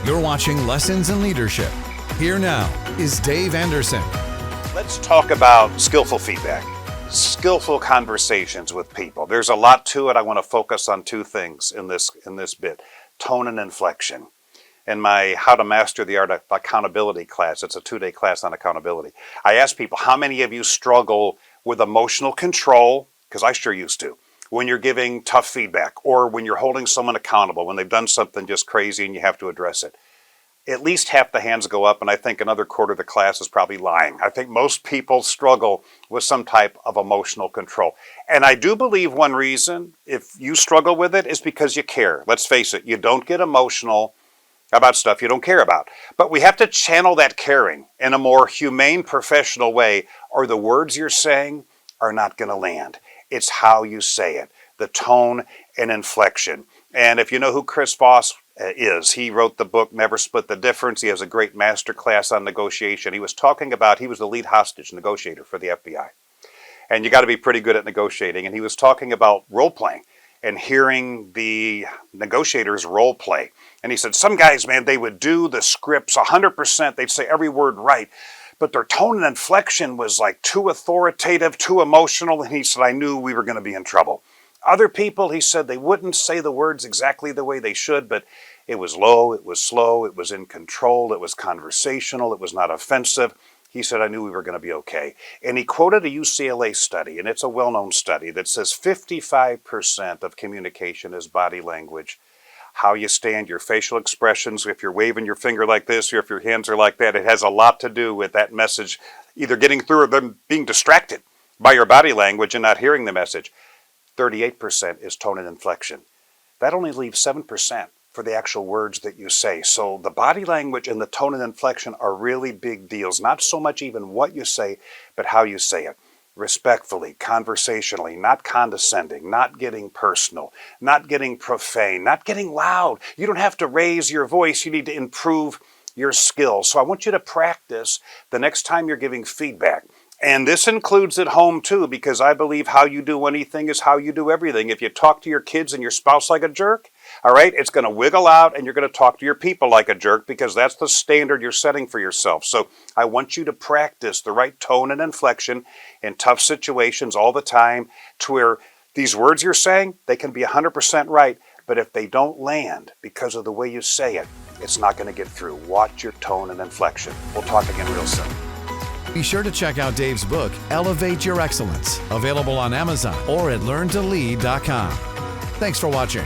You're watching Lessons in Leadership. Here now is Dave Anderson. Let's talk about skillful feedback, skillful conversations with people. There's a lot to it. I want to focus on two things in this bit: tone and inflection. In my How to Master the Art of Accountability class, it's a 2-day class on accountability, I ask people, how many of you struggle with emotional control? Because I sure used to. When you're giving tough feedback, or when you're holding someone accountable, when they've done something just crazy and you have to address it. At least half the hands go up, and I think another quarter of the class is probably lying. I think most people struggle with some type of emotional control. And I do believe one reason, if you struggle with it, is because you care. Let's face it, you don't get emotional about stuff you don't care about. But we have to channel that caring in a more humane, professional way, or the words you're saying are not going to land. It's how you say it, the tone and inflection. And if you know who Chris Voss is, he wrote the book Never Split the Difference. He has a great master class on negotiation. He was talking about, he was the lead hostage negotiator for the FBI. And you got to be pretty good at negotiating. And he was talking about role playing and hearing the negotiators role play. And he said, some guys, man, they would do the scripts 100%. They'd say every word right. But their tone and inflection was like too authoritative, too emotional. And he said, I knew we were going to be in trouble. Other people, he said, they wouldn't say the words exactly the way they should, but it was low, it was slow, it was in control, it was conversational, it was not offensive. He said, I knew we were going to be okay. And he quoted a UCLA study, and it's a well-known study, that says 55% of communication is body language. How you stand, your facial expressions, if you're waving your finger like this or if your hands are like that, it has a lot to do with that message either getting through or them being distracted by your body language and not hearing the message. 38% is tone and inflection. That only leaves 7% for the actual words that you say. So the body language and the tone and inflection are really big deals. Not so much even what you say, but how you say it. Respectfully, conversationally, not condescending, not getting personal, not getting profane, not getting loud. You don't have to raise your voice. You need to improve your skills. So I want you to practice the next time you're giving feedback. And this includes at home too, because I believe how you do anything is how you do everything. If you talk to your kids and your spouse like a jerk, all right, it's going to wiggle out and you're going to talk to your people like a jerk, because that's the standard you're setting for yourself. So I want you to practice the right tone and inflection in tough situations all the time, to where these words you're saying, they can be 100% right, but if they don't land because of the way you say it, it's not going to get through. Watch your tone and inflection. We'll talk again real soon. Be sure to check out Dave's book, Elevate Your Excellence, available on Amazon or at learntolead.com. Thanks for watching.